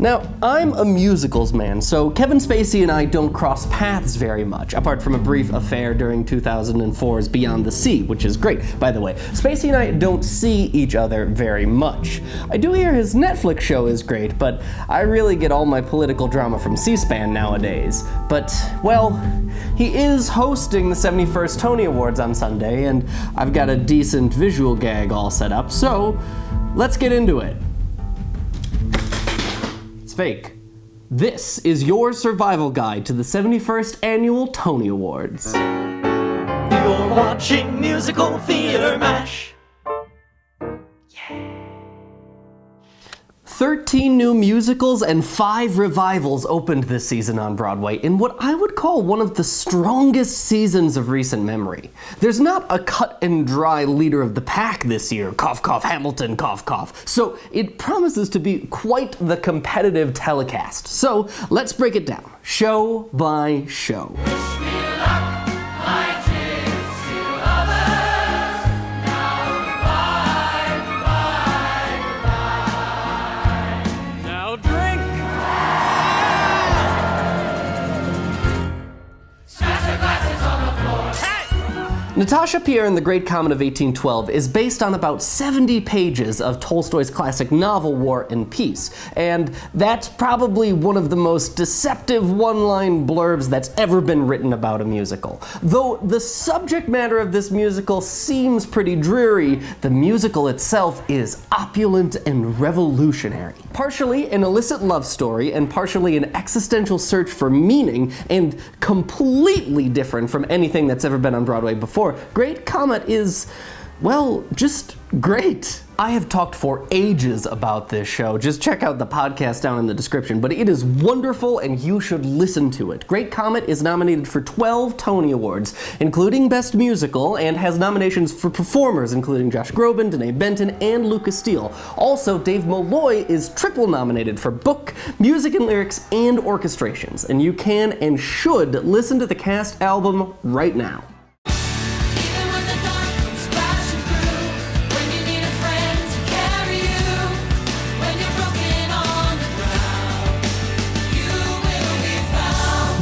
Now, I'm a musicals man, so Kevin Spacey and I don't cross paths very much, apart from a brief affair during 2004's Beyond the Sea, which is great, by the way. Spacey and I don't see each other very much. I do hear his Netflix show is great, but I really get all my political drama from C-SPAN nowadays. But, well, he is hosting the 71st Tony Awards on Sunday, and I've got a decent visual gag all set up, so let's get into it. Fake. This is your survival guide to the 71st Annual Tony Awards. You're watching Musical Theater MASH. 13 new musicals and 5 revivals opened this season on Broadway in what I would call one of the strongest seasons of recent memory. There's not a cut and dry leader of the pack this year, cough cough Hamilton, cough cough, so it promises to be quite the competitive telecast. So let's break it down, show by show. Natasha Pierre and the Great Comet of 1812 is based on about 70 pages of Tolstoy's classic novel War and Peace, and that's probably one of the most deceptive one-line blurbs that's ever been written about a musical. Though the subject matter of this musical seems pretty dreary, the musical itself is opulent and revolutionary. Partially an illicit love story and partially an existential search for meaning, and completely different from anything that's ever been on Broadway before, Great Comet is, well, just great. I have talked for ages about this show. Just check out the podcast down in the description, but it is wonderful and you should listen to it. Great Comet is nominated for 12 Tony Awards, including Best Musical, and has nominations for performers including Josh Groban, Danae Benton, and Lucas Steele. Also, Dave Malloy is triple nominated for book, music and lyrics, and orchestrations, and you can and should listen to the cast album right now.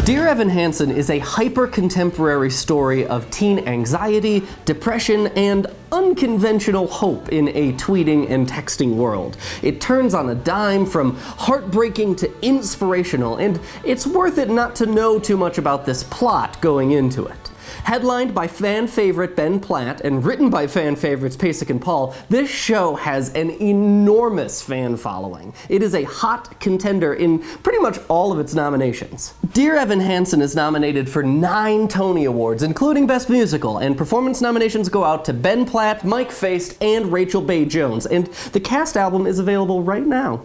Dear Evan Hansen is a hyper-contemporary story of teen anxiety, depression, and unconventional hope in a tweeting and texting world. It turns on a dime from heartbreaking to inspirational, and it's worth it not to know too much about this plot going into it. Headlined by fan favorite Ben Platt and written by fan favorites Pasek and Paul, this show has an enormous fan following. It is a hot contender in pretty much all of its nominations. Dear Evan Hansen is nominated for 9 Tony Awards, including Best Musical, and performance nominations go out to Ben Platt, Mike Faist, and Rachel Bay Jones, and the cast album is available right now.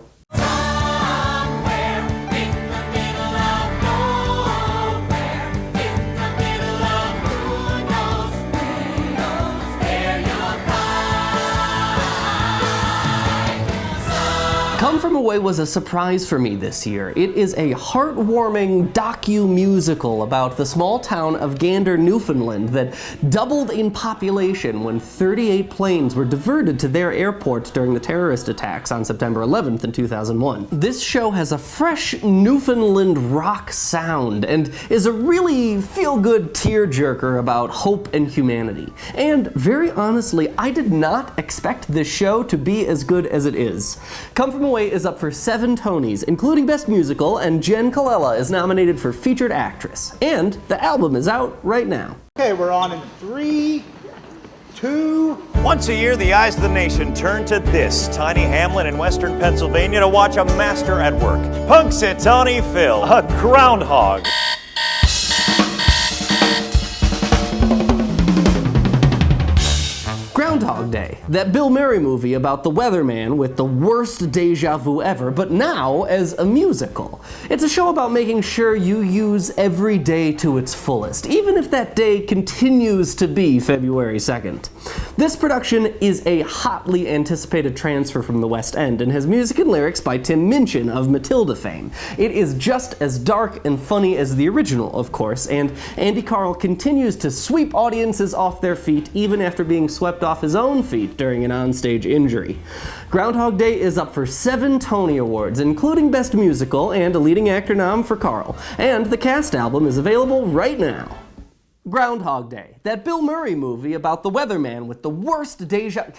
Come From Away was a surprise for me this year. It is a heartwarming docu-musical about the small town of Gander, Newfoundland that doubled in population when 38 planes were diverted to their airport during the terrorist attacks on September 11th in 2001. This show has a fresh Newfoundland rock sound and is a really feel-good tearjerker about hope and humanity. And very honestly, I did not expect this show to be as good as it is. Come From Away is up for 7 Tonys, including Best Musical, and Jen Colella is nominated for Featured Actress. And the album is out right now. Okay, we're on in 3, 2... Once a year, the eyes of the nation turn to this tiny hamlet in western Pennsylvania to watch a master at work. Punxsutawney Phil, a groundhog. Groundhog Day, that Bill Murray movie about the weatherman with the worst deja vu ever, but now as a musical. It's a show about making sure you use every day to its fullest, even if that day continues to be February 2nd. This production is a hotly anticipated transfer from the West End and has music and lyrics by Tim Minchin of Matilda fame. It is just as dark and funny as the original, of course, and Andy Karl continues to sweep audiences off their feet even after being swept off his his own feet during an onstage injury. Groundhog Day is up for 7 Tony Awards, including Best Musical and a Leading Actor nom for Carl, and the cast album is available right now. Groundhog Day, that Bill Murray movie about the weatherman with the worst deja...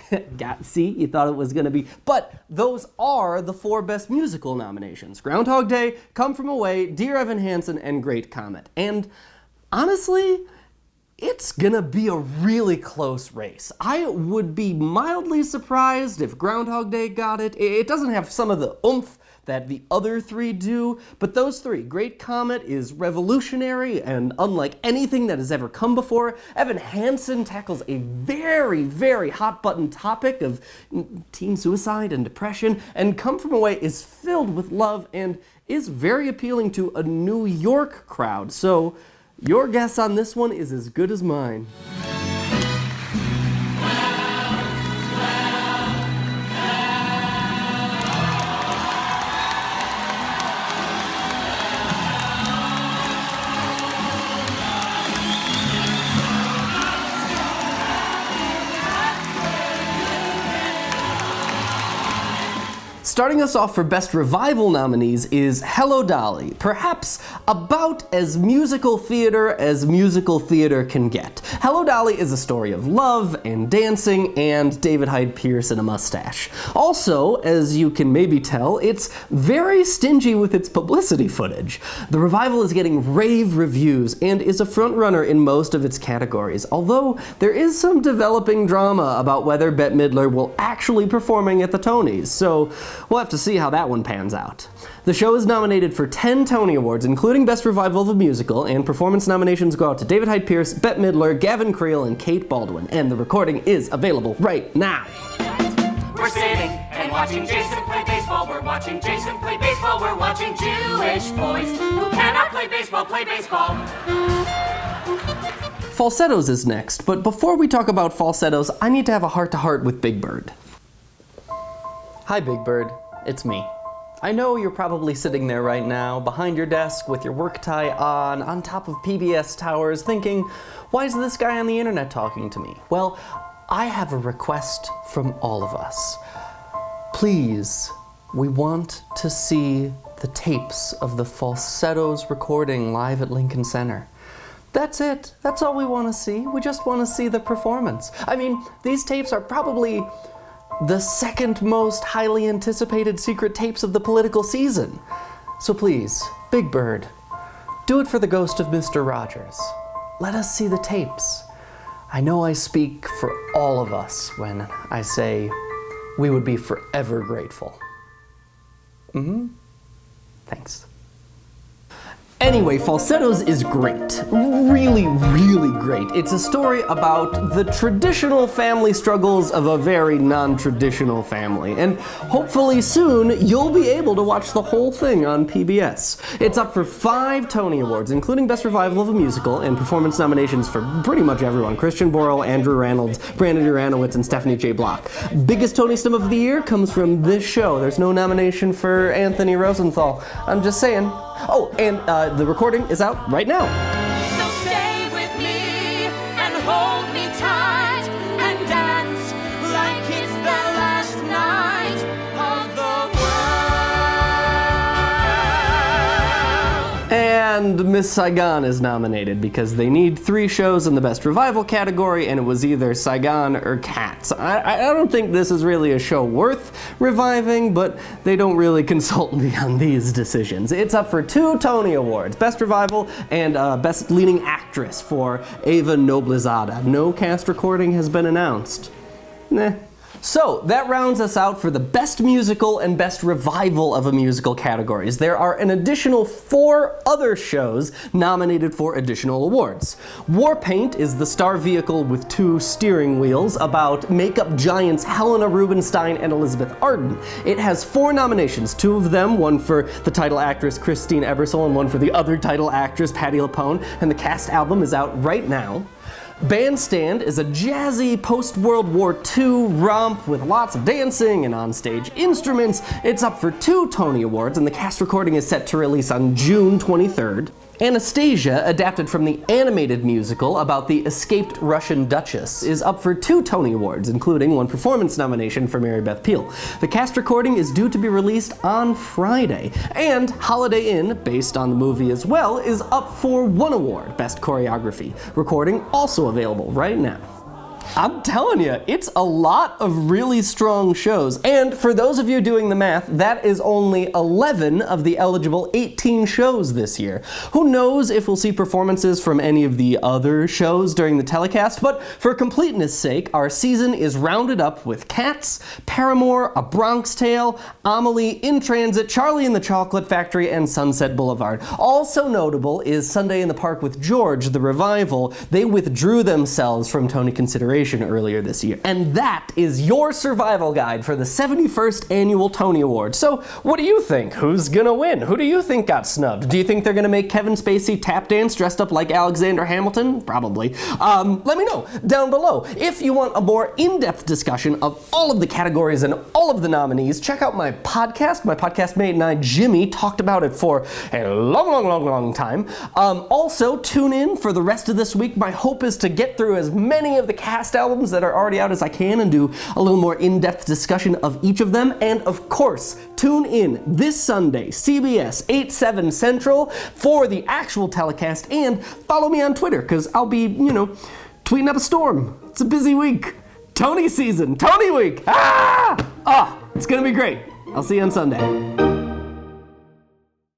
See, you thought it was gonna be... But those are the 4 Best Musical nominations. Groundhog Day, Come From Away, Dear Evan Hansen, and Great Comet. And honestly, it's gonna be a really close race. I would be mildly surprised if Groundhog Day got it. It doesn't have some of the oomph that the other 3 do, but those 3, Great Comet is revolutionary and unlike anything that has ever come before. Evan Hansen tackles a very, very hot-button topic of teen suicide and depression, and Come From Away is filled with love and is very appealing to a New York crowd. So your guess on this one is as good as mine. Starting us off for Best Revival nominees is Hello, Dolly, perhaps about as musical theater can get. Hello, Dolly is a story of love and dancing and David Hyde Pierce in a mustache. Also, as you can maybe tell, it's very stingy with its publicity footage. The revival is getting rave reviews and is a frontrunner in most of its categories, although there is some developing drama about whether Bette Midler will actually be performing at the Tonys, so we'll have to see how that one pans out. The show is nominated for 10 Tony Awards, including Best Revival of a Musical, and performance nominations go out to David Hyde Pierce, Bette Midler, Gavin Creel, and Kate Baldwin, and the recording is available right now. We're sitting and watching Jason play baseball. We're watching Jason play baseball. We're watching Jewish boys who cannot play baseball play baseball. Falsettos is next, but before we talk about Falsettos, I need to have a heart-to-heart with Big Bird. Hi, Big Bird. It's me. I know you're probably sitting there right now, behind your desk with your work tie on top of PBS towers, thinking, why is this guy on the internet talking to me? Well, I have a request from all of us. Please, we want to see the tapes of the Falsettos recording live at Lincoln Center. That's it. That's all we want to see. We just want to see the performance. I mean, these tapes are probably the second most highly anticipated secret tapes of the political season. So please, Big Bird, do it for the ghost of Mr. Rogers. Let us see the tapes. I know I speak for all of us when I say we would be forever grateful. Thanks. Anyway, Falsettos is great. Really, really great. It's a story about the traditional family struggles of a very non-traditional family. And hopefully soon, you'll be able to watch the whole thing on PBS. It's up for 5 Tony Awards, including Best Revival of a Musical, and performance nominations for pretty much everyone. Christian Borle, Andrew Reynolds, Brandon Uranowitz, and Stephanie J. Block. Biggest Tony Stum of the year comes from this show. There's no nomination for Anthony Rosenthal. I'm just saying. Oh, and the recording is out right now. So stay with me and hold me tight and dance like it's the last night of the world. And Miss Saigon is nominated because they need 3 shows in the Best Revival category, and it was either Saigon or Cats. I don't think this is really a show worth reviving, but they don't really consult me on these decisions. It's up for 2 Tony Awards, Best Revival and Best Leading Actress for Ava Noblezada. No cast recording has been announced. Nah. So, that rounds us out for the Best Musical and Best Revival of a Musical categories. There are an additional 4 other shows nominated for additional awards. Warpaint is the star vehicle with 2 steering wheels about makeup giants Helena Rubinstein and Elizabeth Arden. It has 4 nominations, 2 of them, one for the title actress Christine Ebersole and one for the other title actress Patti LuPone, and the cast album is out right now. Bandstand is a jazzy post-World War II romp with lots of dancing and onstage instruments. It's up for 2 Tony Awards, and the cast recording is set to release on June 23rd. Anastasia, adapted from the animated musical about the escaped Russian Duchess, is up for 2 Tony Awards, including 1 performance nomination for Mary Beth Peil. The cast recording is due to be released on Friday. And Holiday Inn, based on the movie as well, is up for 1 award, Best Choreography. Recording also available right now. I'm telling you, it's a lot of really strong shows. And for those of you doing the math, that is only 11 of the eligible 18 shows this year. Who knows if we'll see performances from any of the other shows during the telecast, but for completeness' sake, our season is rounded up with Cats, Paramore, A Bronx Tale, Amelie, In Transit, Charlie and the Chocolate Factory, and Sunset Boulevard. Also notable is Sunday in the Park with George, the revival. They withdrew themselves from Tony consideration earlier this year. And that is your survival guide for the 71st Annual Tony Awards. So what do you think? Who's gonna win? Who do you think got snubbed? Do you think they're gonna make Kevin Spacey tap dance dressed up like Alexander Hamilton? Probably. Let me know down below. If you want a more in-depth discussion of all of the categories and all of the nominees, check out my podcast. My podcast mate and I, Jimmy, talked about it for a long time. Also, tune in for the rest of this week. My hope is to get through as many of the cast albums that are already out as I can and do a little more in-depth discussion of each of them. And of course, tune in this Sunday, CBS 8/7 Central, for the actual telecast, and follow me on Twitter because I'll be, tweeting up a storm. It's a busy week. Tony season, Tony week. It's gonna be great. I'll see you on Sunday.